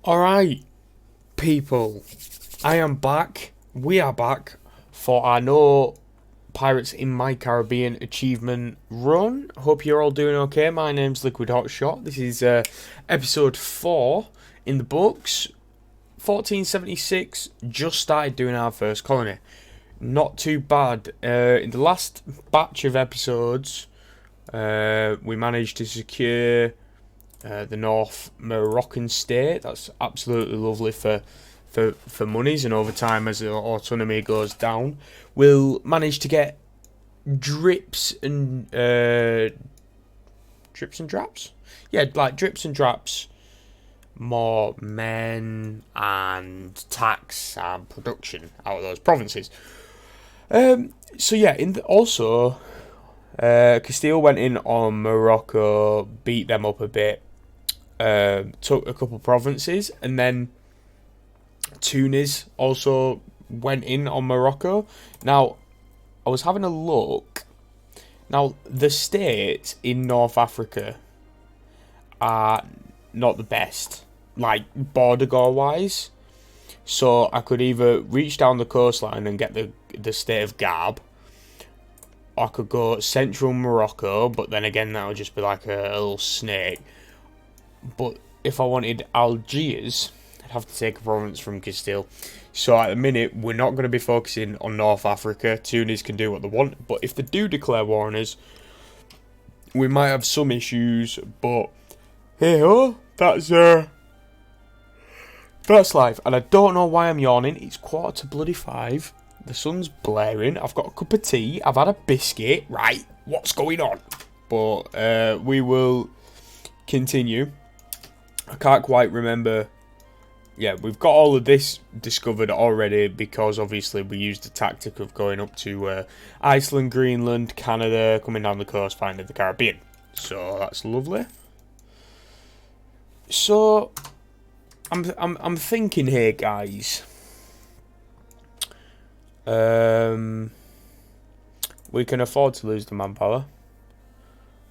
Alright, people, I am back. We are back for our No Pirates in My Caribbean achievement run. Hope you're all doing okay. My name's Liquid Hotshot. This is episode 4 in the books. 1476, just started doing our first colony. Not too bad. In the last batch of episodes, we managed to secure the North Moroccan state. That's absolutely lovely for monies, and over time as the autonomy goes down, we'll manage to get drips and draps. Yeah, like drips and draps, more men and tax and production out of those provinces. So yeah, also Castile went in on Morocco, beat them up a bit. Took a couple provinces, and then Tunis also went in on Morocco. Now, I was having a look. Now, the states in North Africa are not the best, like border wise. So I could either reach down the coastline and get the state of Gab, or I could go central Morocco, but then again that would just be like a little snake. But if I wanted Algiers, I'd have to take a province from Castile. So at the minute, we're not going to be focusing on North Africa. Tunis can do what they want. But if they do declare war on us, we might have some issues. But hey ho, that's life. And I don't know why I'm yawning. It's 4:45. The sun's blaring. I've got a cup of tea. I've had a biscuit. Right, what's going on? But we will continue. I can't quite remember. Yeah, we've got all of this discovered already because obviously we used the tactic of going up to Iceland, Greenland, Canada, coming down the coast, finding the Caribbean. So that's lovely. So I'm thinking here, guys. We can afford to lose the manpower.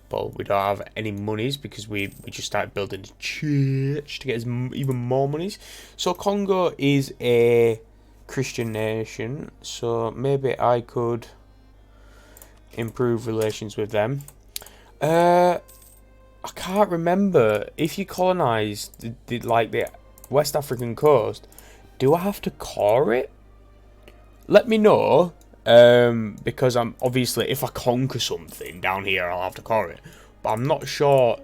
But we don't have any monies because we just started building a church to get us even more monies. So Congo is a Christian nation, so maybe I could improve relations with them. I can't remember if you colonise the West African coast. Do I have to core it? Let me know. Because I'm obviously, if I conquer something down here, I'll have to core it, but I'm not sure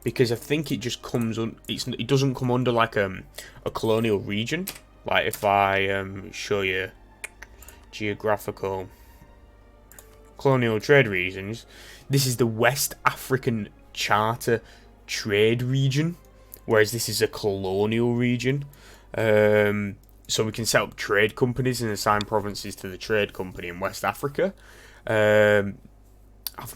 because I think it just comes it doesn't come under like a colonial region. Like if I show you geographical colonial trade regions, this is the West African Charter Trade Region, whereas this is a colonial region. So we can set up trade companies and assign provinces to the trade company in West Africa. I've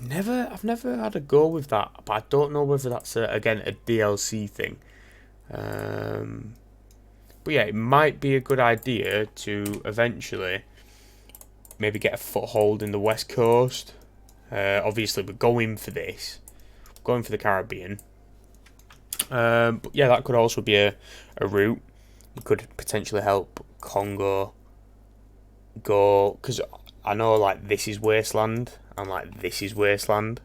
never had a go with that, but I don't know whether that's again a DLC thing. But yeah, it might be a good idea to eventually maybe get a foothold in the West Coast. Obviously, we're going for this, going for the Caribbean. But yeah, that could also be a route. We could potentially help Congo go, because I know like this is wasteland and like this is wasteland,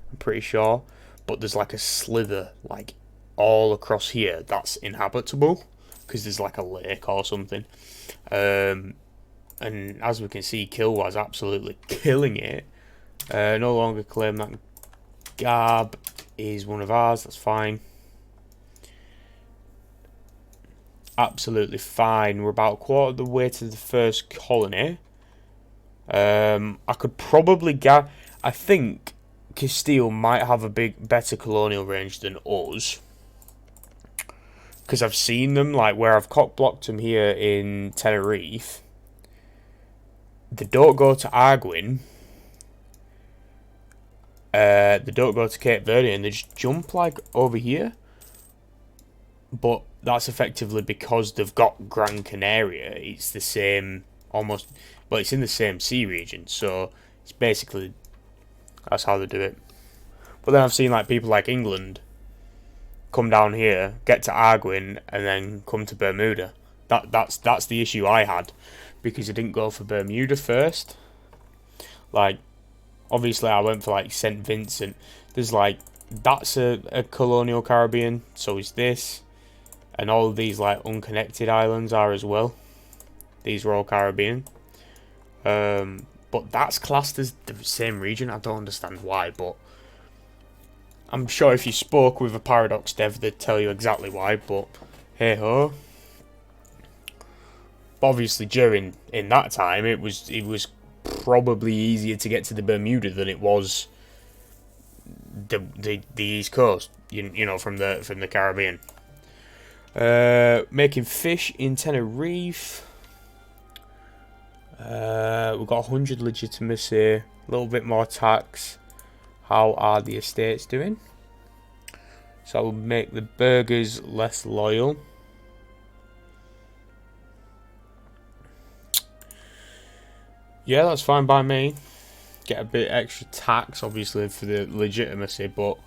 I'm pretty sure, but there's like a slither like all across here that's inhabitable because there's like a lake or something. And as we can see, Kilwa's absolutely killing it. No longer claim that Gab is one of ours, that's fine. Absolutely fine. We're about a quarter of the way to the first colony. I could probably I think Castile might have a better colonial range than us, because I've seen them like where I've cock blocked them here in Tenerife. They don't go to Arguin. They don't go to Cape Verde, and they just jump like over here. But that's effectively because they've got Gran Canaria. It's the same, almost, well, it's in the same sea region, so it's basically, that's how they do it. But then I've seen like people like England come down here, get to Arguin, and then come to Bermuda. That's the issue I had, because I didn't go for Bermuda first. Like, obviously I went for like St. Vincent. There's like, that's a colonial Caribbean, so is this. And all of these like unconnected islands are as well. These are all Caribbean. But that's classed as the same region. I don't understand why, but I'm sure if you spoke with a Paradox dev, they'd tell you exactly why, but hey ho. Obviously, in that time, it was probably easier to get to the Bermuda than it was the East Coast. You know, from the Caribbean. Making fish in Tenerife. We've got 100 legitimacy, a little bit more tax. How are the estates doing? So I will make the burgers less loyal. Yeah, that's fine by me. Get a bit extra tax, obviously, for the legitimacy, but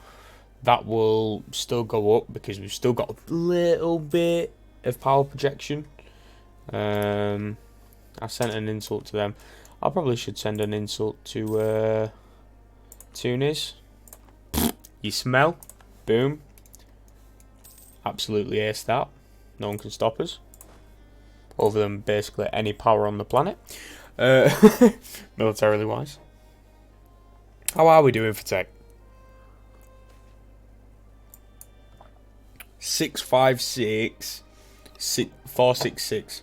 that will still go up because we've still got a little bit of power projection. I sent an insult to them. I probably should send an insult to Tunis. You smell? Boom. Absolutely aced that. No one can stop us. Other than basically any power on the planet. Militarily wise. How are we doing for tech? 656 466.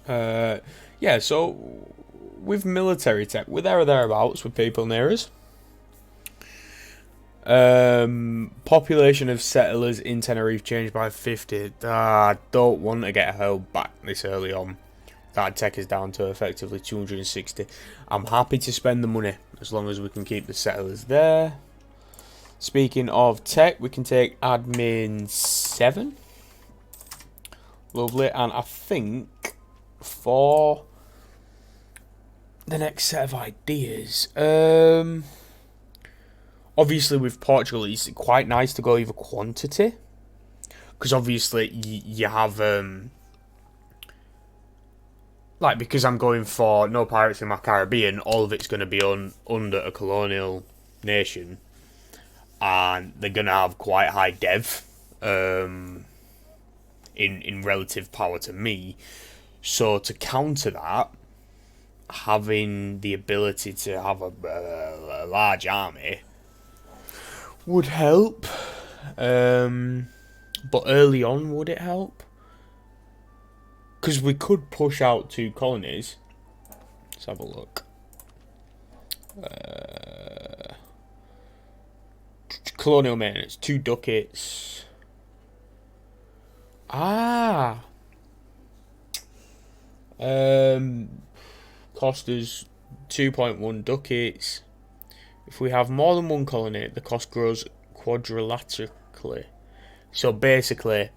Yeah, so with military tech, we're there or thereabouts with people near us. Population of settlers in Tenerife changed by 50. I don't want to get held back this early on. That tech is down to effectively 260. I'm happy to spend the money as long as we can keep the settlers there. Speaking of tech, we can take admin 7. Lovely. And I think for the next set of ideas, obviously with Portugal, it's quite nice to go either quantity, because obviously you have like, because I'm going for no pirates in my Caribbean, all of it's going to be under a colonial nation, and they're going to have quite high dev in relative power to me. So to counter that, having the ability to have a large army would help. But early on, would it help? Because we could push out 2 colonies. Let's have a look. Colonial maintenance, 2 ducats. Cost us 2.1 ducats. If we have more than 1 colony, the cost grows quadrilaterally. So basically,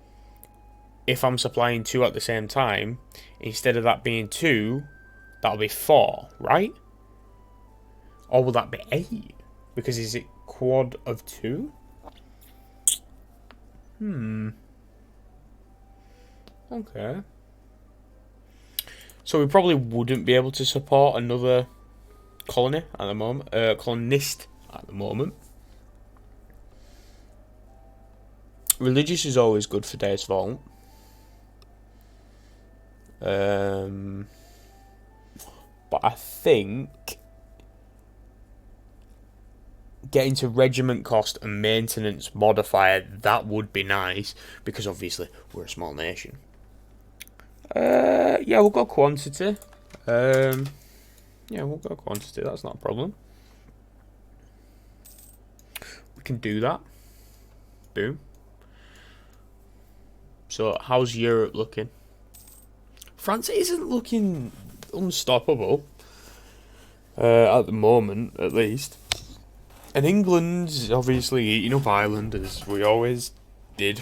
if I'm supplying 2 at the same time, instead of that being 2, that'll be 4, right? Or will that be 8? Because is it quad of 2? Okay. So we probably wouldn't be able to support another colony at the moment. Colonist at the moment. Religious is always good for Days Vault. But I think getting to regiment cost and maintenance modifier, that would be nice, because obviously we're a small nation. Yeah, we'll go quantity. Yeah, we'll go quantity. That's not a problem. We can do that. Boom. So, how's Europe looking? France isn't looking unstoppable. At the moment, at least. And England's obviously eating up Ireland, as we always did.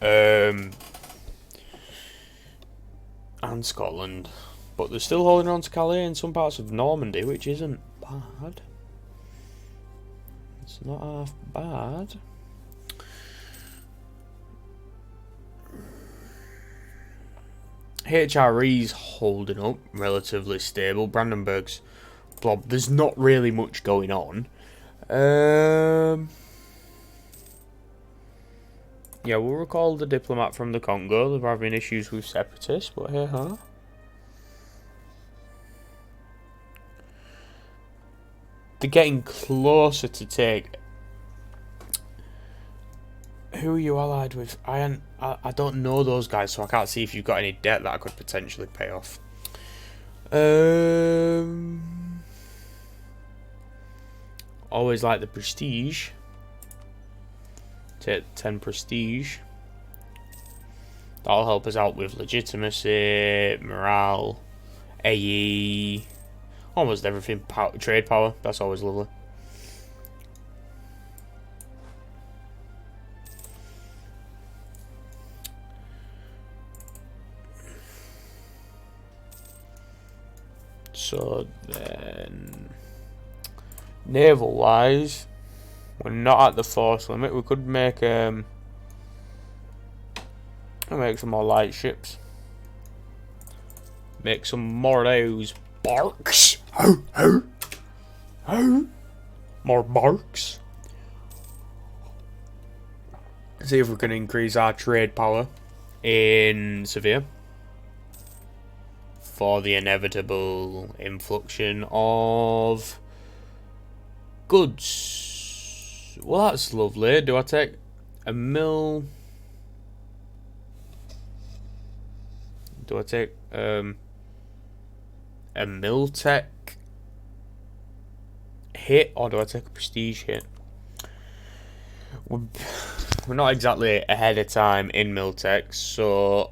And Scotland. But they're still holding on to Calais and some parts of Normandy, which isn't bad. It's not half bad. HRE's holding up, relatively stable. Brandenburg's blob. There's not really much going on. Yeah, we'll recall the diplomat from the Congo. They're having issues with separatists, but hey, huh? They're getting closer to take. Who are you allied with? I don't know those guys, so I can't see if you've got any debt that I could potentially pay off. Always like the prestige. Take 10 prestige. That'll help us out with legitimacy, morale, AE, almost everything. Trade power, that's always lovely. So then, naval wise, we're not at the force limit. We could make some more light ships. Make some more of those barks. More barks. See if we can increase our trade power in Seville for the inevitable influxion of goods. Well, that's lovely. Do I take a mill? Do I take a mill tech hit, or do I take a prestige hit? We're not exactly ahead of time in mill tech, so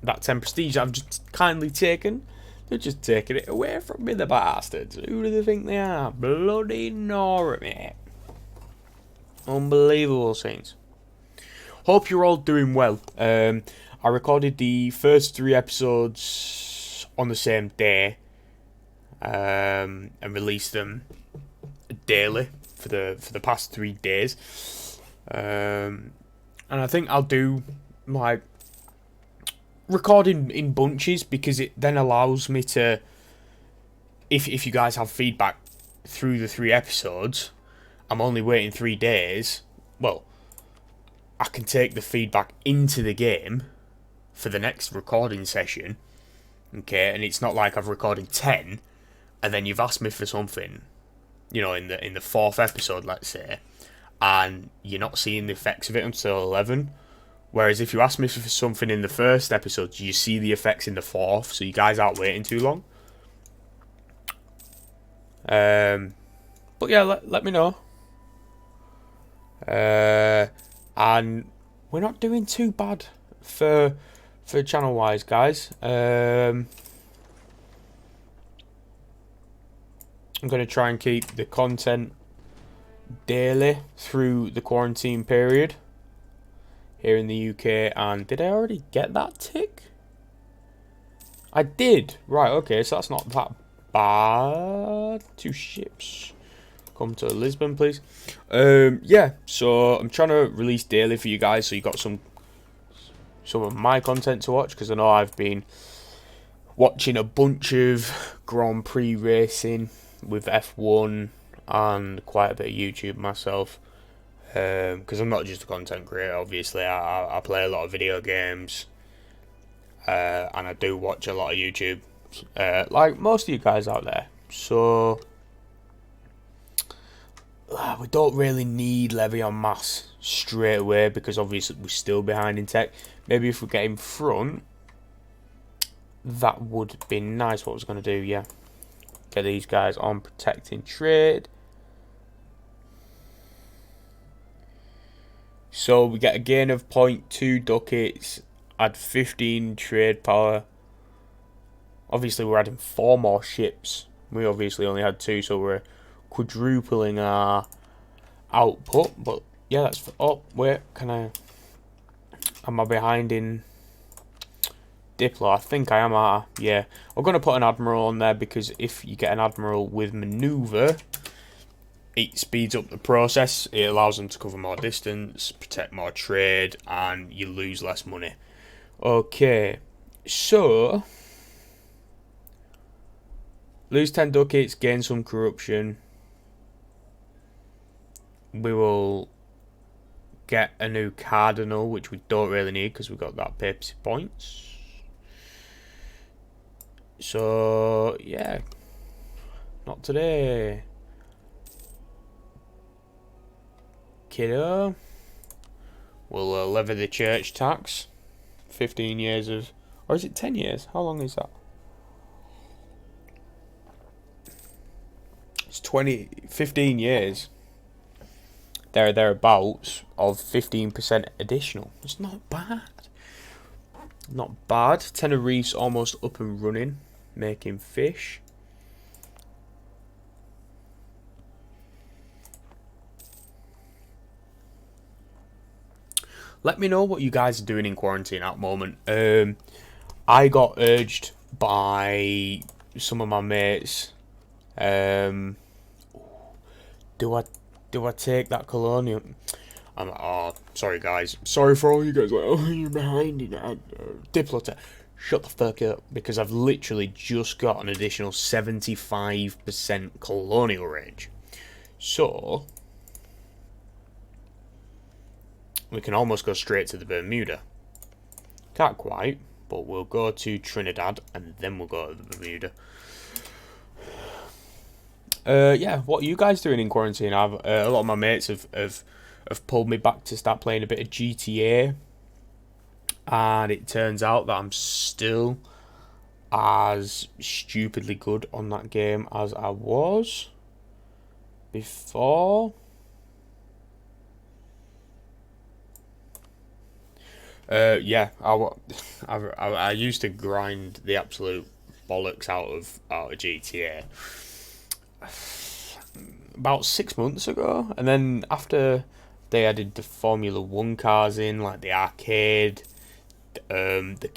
that 10 prestige I've just kindly taken, they're just taking it away from me, the bastards. Who do they think they are? Bloody Normy. Unbelievable scenes. Hope you're all doing well. I recorded the first 3 episodes on the same day, and released them daily for the past 3 days. And I think I'll do like recording in bunches, because it then allows me to, if you guys have feedback through the 3 episodes, I'm only waiting 3 days. Well, I can take the feedback into the game for the next recording session, okay? And it's not like I've recorded 10 and then you've asked me for something, you know, in the 4th episode, let's say, and you're not seeing the effects of it until 11. Whereas if you ask me for something in the 1st episode, you see the effects in the 4th, so you guys aren't waiting too long. But yeah, let me know. And we're not doing too bad for channel wise, guys. I'm going to try and keep the content daily through the quarantine period here in the UK. And did I already get that tick? I did. Right, okay, so that's not that bad. 2 ships. Come to Lisbon, please. Yeah, so I'm trying to release daily for you guys, so you got some of my content to watch, because I know I've been watching a bunch of Grand Prix racing with F1 and quite a bit of YouTube myself, because I'm not just a content creator. Obviously, I play a lot of video games, and I do watch a lot of YouTube, like most of you guys out there. So we don't really need levy en masse straight away, because obviously we're still behind in tech. Maybe if we get in front, that would be nice. What I was going to do, yeah. Get these guys on protecting trade. So we get a gain of 0.2 ducats, add 15 trade power. Obviously we're adding 4 more ships. We obviously only had 2, so we're quadrupling our output. But yeah, that's... Oh, wait, am I behind in Diplo? I think I am. Yeah, I'm going to put an admiral on there, because if you get an admiral with maneuver, it speeds up the process. It allows them to cover more distance, protect more trade, and you lose less money. Okay, So, lose 10 ducats, gain some corruption. We will get a new cardinal, which we don't really need because we've got that papacy points. So, yeah. Not today. Kiddo. We'll levy the church tax. 15 years of... Or is it 10 years? How long is that? It's 15 years. Thereabouts of 15% additional. It's not bad. Not bad. Tenerife's almost up and running, making fish. Let me know what you guys are doing in quarantine at the moment. I got urged by some of my mates. Do I take that colonial? I'm like, oh, sorry guys. Sorry for all you guys. Like, oh, you're behind it. Diplomat. Shut the fuck up. Because I've literally just got an additional 75% colonial range. So, we can almost go straight to the Bermuda. Can't quite, but we'll go to Trinidad and then we'll go to the Bermuda. Yeah, what are you guys doing in quarantine? A lot of my mates have pulled me back to start playing a bit of GTA, and it turns out that I'm still as stupidly good on that game as I was before. Yeah, I used to grind the absolute bollocks out of GTA about 6 months ago, and then after they added the Formula 1 cars in, like the arcade, the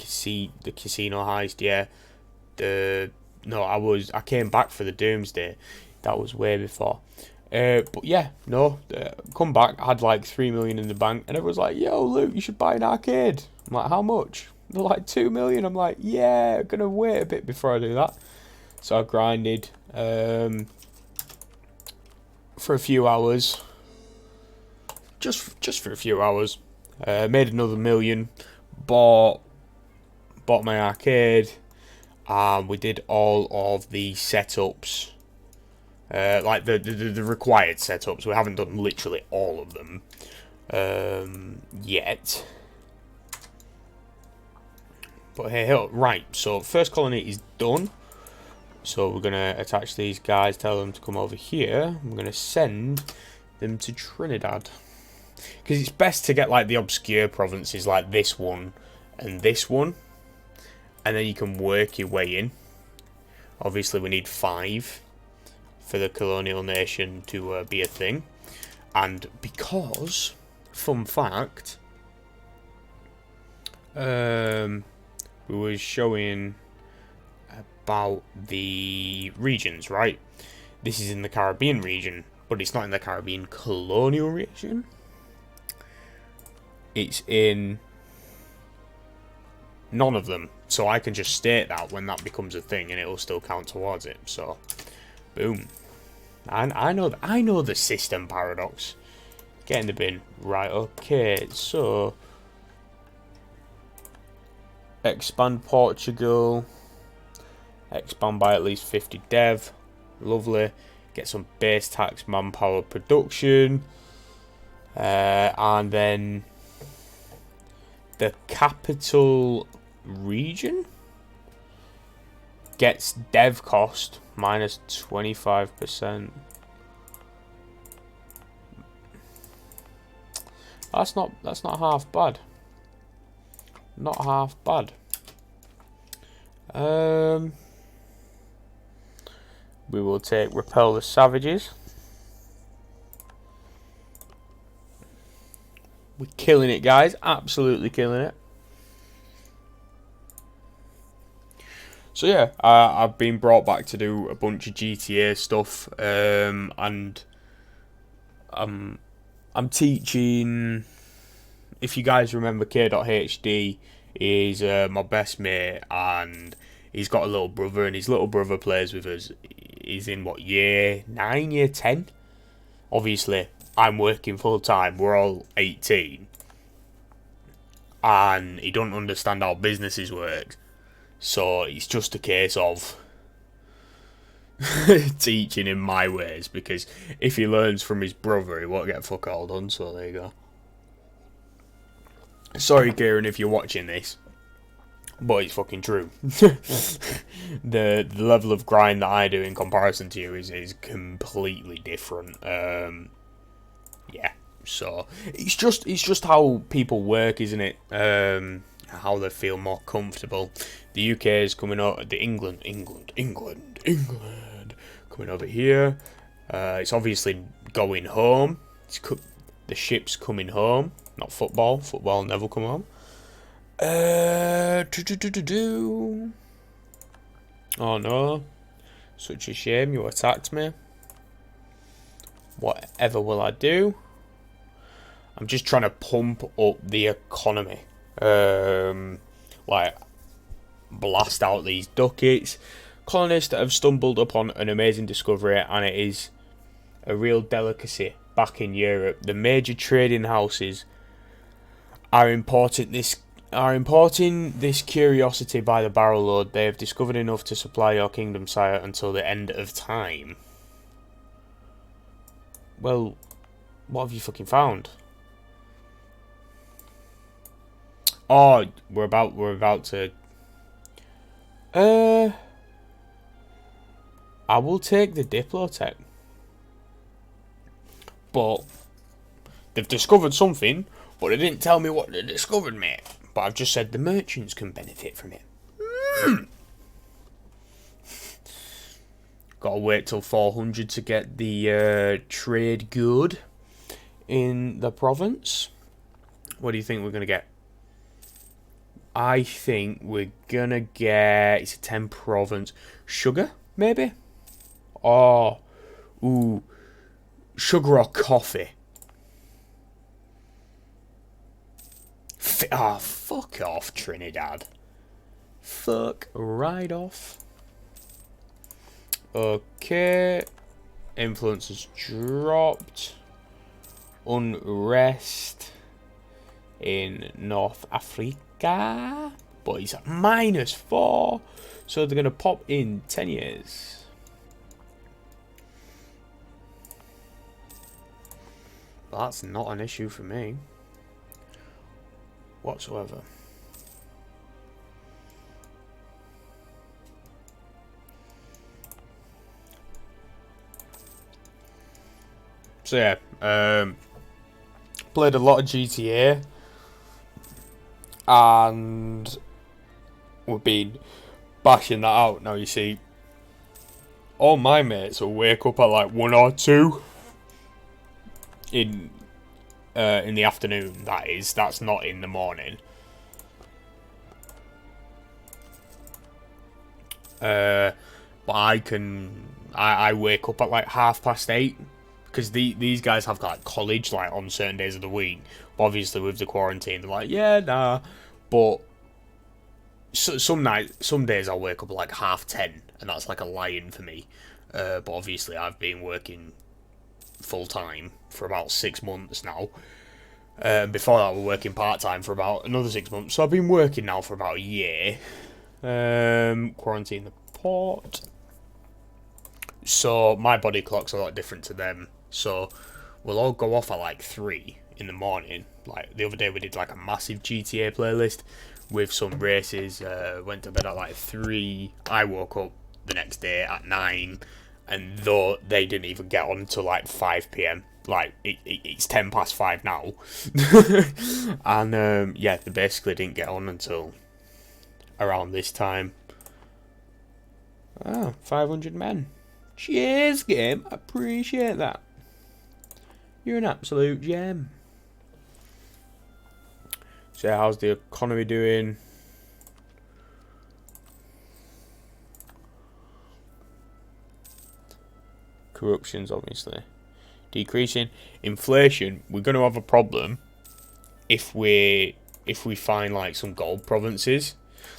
casino heist, yeah. I came back for the Doomsday. That was way before. But yeah, come back. I had like 3 million in the bank, and everyone's like, "Yo, Luke, you should buy an arcade." I'm like, "How much?" They're like 2 million. I'm like, "Yeah, I'm gonna wait a bit before I do that." So I grinded for a few hours, just for a few hours. Made another million. Bought my arcade. We did all of the setups. Like the required setups. We haven't done literally all of them yet. But hey, right, so first colony is done. So we're going to attach these guys, tell them to come over here. We're going to send them to Trinidad. Because it's best to get like the obscure provinces like this one and this one. And then you can work your way in. Obviously we need 5 for the colonial nation to be a thing. And because, fun fact, we were showing about the regions, right? This is in the Caribbean region, but it's not in the Caribbean colonial region. It's in none of them. So I can just state that when that becomes a thing and it'll still count towards it. So, boom. I know the system paradox. Get in the bin. Right, okay, so expand Portugal. Expand by at least 50 dev. Lovely. Get some base tax manpower production. And then the capital region gets dev cost minus 25%. That's not half bad. Not half bad. We will take repel the savages. We're killing it, guys. Absolutely killing it. So yeah, I've been brought back to do a bunch of GTA stuff, and I'm teaching. If you guys remember K.HD, He's my best mate, and he's got a little brother, and his little brother plays with us. He's in what, year 9, year 10? Obviously, I'm working full time. We're all 18, and he don't understand how businesses work. So it's just a case of teaching him my ways, because if he learns from his brother, he won't get fuck all done. So there you go. Sorry, Kieran, if you're watching this, but it's fucking true. The level of grind that I do in comparison to you is completely different. Yeah. So it's just how people work, isn't it? How they feel more comfortable. The UK is coming up. The England coming over here. It's obviously going home. The ship's coming home. Not football. Football never come home. Oh no. Such a shame you attacked me. Whatever will I do? I'm just trying to pump up the economy. Like, blast out these ducats. Colonists that have stumbled upon an amazing discovery, and it is a real delicacy back in Europe. The major trading houses are importing this curiosity by the barrel load. They have discovered enough to supply your kingdom, sire, until the end of time. Well, what have you fucking found? Oh, we're about to. I will take the Diplotech, but they've discovered something, but they didn't tell me what they discovered, mate. But I've just said the merchants can benefit from it. Gotta wait till 400 to get the trade good in the province. What do you think we're gonna get? I think we're gonna get, it's a 10 province. Sugar, maybe? Oh, ooh, sugar or coffee? Fuck off, Trinidad. Fuck right off. Okay. Influence has dropped. Unrest in North Africa. But he's at -4. So they're going to pop in 10 years. That's not an issue for me whatsoever. So yeah, played a lot of GTA, and we've been bashing that out. Now you see, all my mates will wake up at like 1 or 2 in the afternoon. That's not in the morning. But I wake up at like 8:30. Because these guys have like college like on certain days of the week. But obviously with the quarantine, they're like, yeah, nah. But some days I'll wake up at like 10:30, and that's like a lion for me. But obviously I've been working full time for about 6 months now. Before that, we were working part time for about another 6 months. So I've been working now for about a year. Quarantine the port. So my body clock's a lot different to them. So we'll all go off at like 3 in the morning. Like the other day we did like a massive GTA playlist with some races. Went to bed at like 3. I woke up the next day at 9. And though they didn't even get on until like 5 p.m. Like it's 5:10 now. And yeah, they basically didn't get on until around this time. 500 men. Cheers, game. Appreciate that. You're an absolute gem. So how's the economy doing? Corruption's obviously decreasing. Inflation, we're going to have a problem if we if we find like some gold provinces,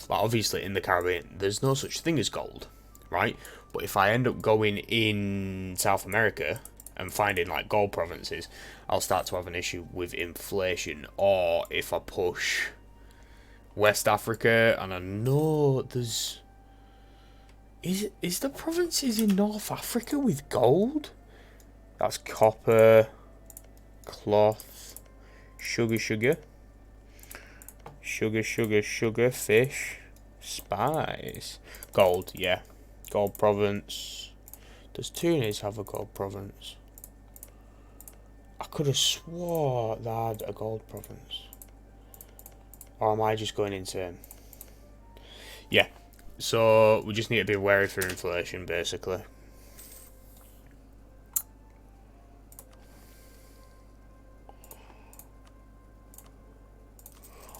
like obviously in the Caribbean, there's no such thing as gold, right? But if I end up going in South America and finding like gold provinces, I'll start to have an issue with inflation. Or if I push West Africa, and I know there's... Is the provinces in North Africa with gold? That's copper, cloth, sugar, fish, spice. Gold, yeah. Gold province. Does Tunis have a gold province? I could have swore they had a gold province. Or am I just going insane? Yeah. So we just need to be wary for inflation, basically.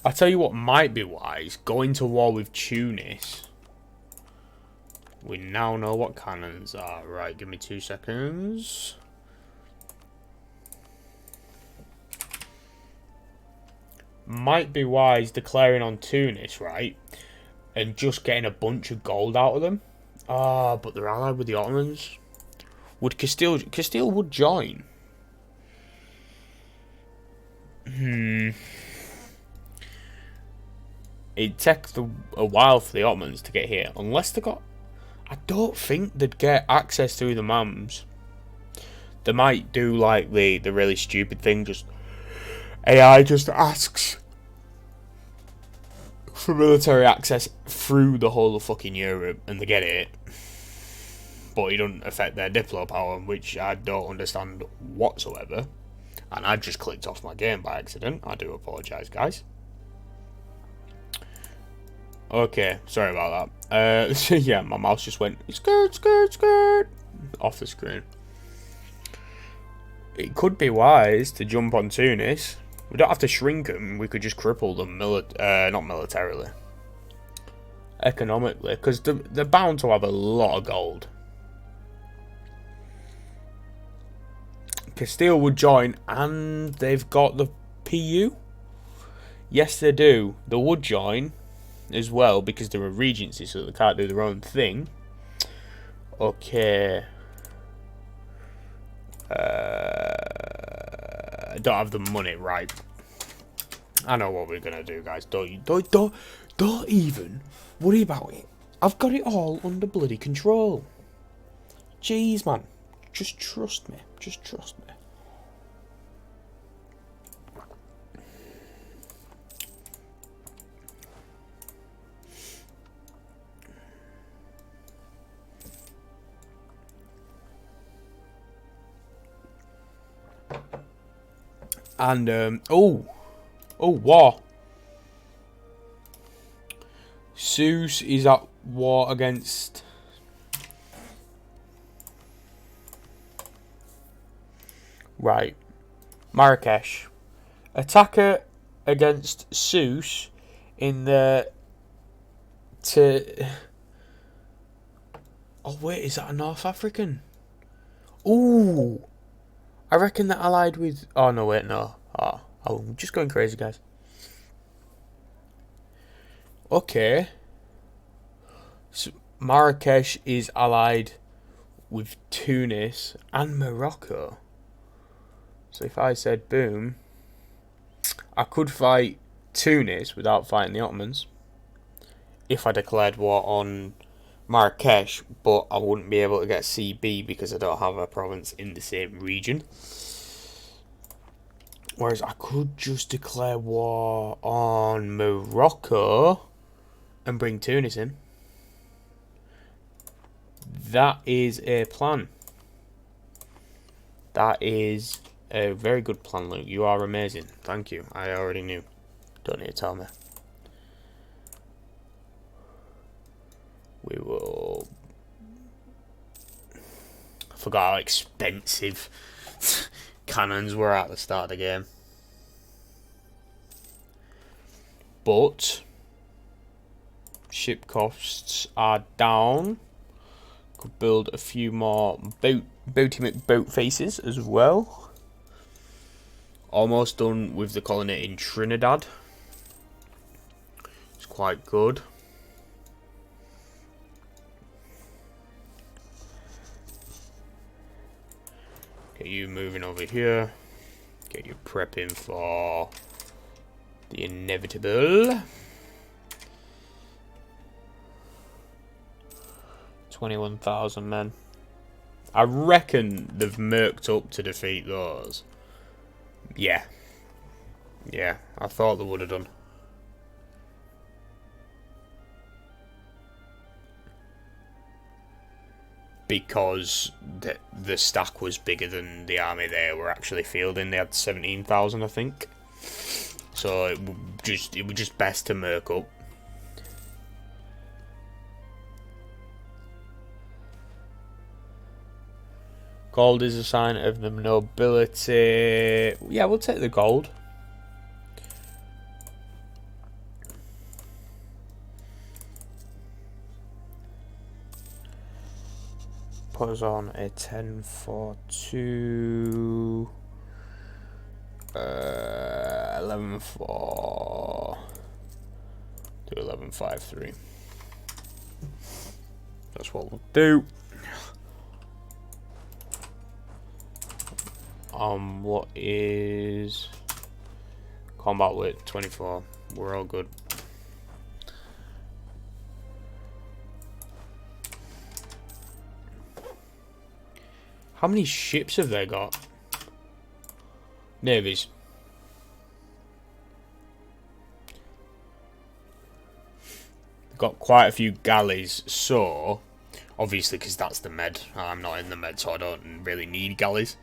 I tell you what might be wise, going to war with Tunis. We now know what cannons are. Right, give me 2 seconds. Might be wise declaring on Tunis, right? And just getting a bunch of gold out of them. Ah, but they're allied with the Ottomans. Would Castile would join. It'd take a while for the Ottomans to get here. Unless they got... I don't think they'd get access through the MAMs. They might do like the really stupid thing, just... AI just asks for military access through the whole of fucking Europe, and they get it. But it doesn't affect their diplo power, which I don't understand whatsoever. And I just clicked off my game by accident. I do apologise, guys. Okay, sorry about that. So yeah, my mouse just went skirt off the screen. It could be wise to jump on Tunis. We don't have to shrink them. We could just cripple them, not militarily, economically, because they're bound to have a lot of gold. Castile would join, and they've got the PU. Yes, they do. They would join as well because they're a regency, so they can't do their own thing. Okay. I don't have the money, right? I know what we're gonna do, guys. Don't even worry about it. I've got it all under bloody control. Jeez, man. Just trust me. Just trust me. And, war. Zeus is at war against... Right. Marrakesh. Attacker against Zeus in the... Oh, wait, is that a North African? Ooh. I reckon that allied with... Oh, no, wait, no. Oh, I'm just going crazy, guys. Okay. So Marrakesh is allied with Tunis and Morocco. So if I said boom, I could fight Tunis without fighting the Ottomans if I declared war on Marrakesh, but I wouldn't be able to get CB because I don't have a province in the same region. Whereas I could just declare war on Morocco and bring Tunis in. That is a plan. That is a very good plan, Luke. You are amazing. Thank you. I already knew. Don't need to tell me. We will... I forgot how expensive cannons were at the start of the game. But ship costs are down. Could build a few more boat faces as well. Almost done with the colony in Trinidad. quite good. Get you moving over here. Get you prepping for the inevitable. 21,000 men. I reckon they've merked up to defeat those. Yeah. Yeah, I thought they would have done. Because the stack was bigger than the army they were actually fielding. They had 17,000, I think. So it was just best to merc up. Gold is a sign of the nobility. Yeah, we'll take the gold. Put us on a 10-4-2. 11-4. Do 11-5-3. That's what we'll do. What is combat width? 24. We're all good. How many ships have they got? Navies. They've got quite a few galleys, so obviously because that's the med. I'm not in the med, so I don't really need galleys.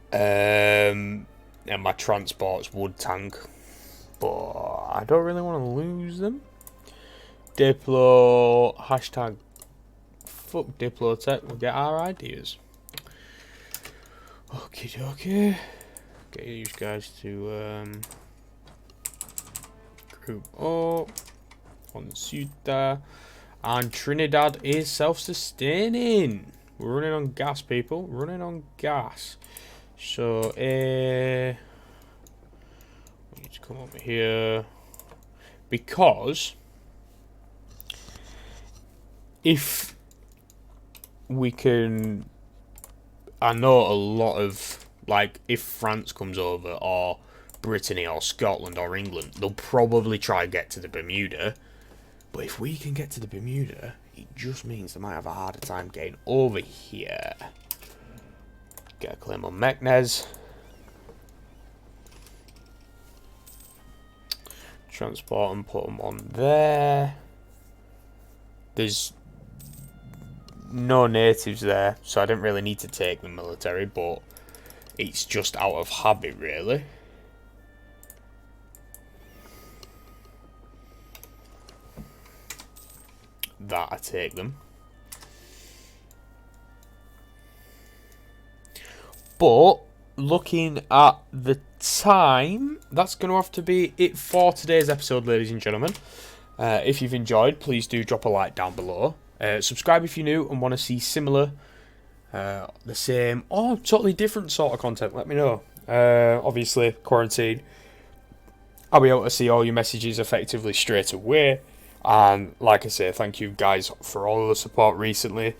And my transports would tank, but I don't really want to lose them. Diplo hashtag fuck Diplotech. We'll get our ideas. Okay. Get these guys to group up on Ceuta, and Trinidad is self-sustaining. We're running on gas, people. Running on gas. So, we need to come over here because if we can, I know a lot of, like, if France comes over or Brittany or Scotland or England, they'll probably try and get to the Bermuda. But if we can get to the Bermuda, it just means they might have a harder time getting over here. Get a claim on Meknes. Transport and put them on there. There's no natives there, so I didn't really need to take the military, but it's just out of habit, really. That I take them. But looking at the time, that's going to have to be it for today's episode, ladies and gentlemen. If you've enjoyed, please do drop a like down below. Subscribe if you're new and want to see similar, the same, or totally different sort of content. Let me know. Obviously, quarantine, I'll be able to see all your messages effectively straight away. And like I say, thank you guys for all the support recently.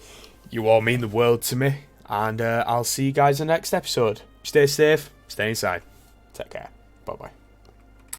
You all mean the world to me. And I'll see you guys in the next episode. Stay safe, stay inside. Take care. Bye-bye.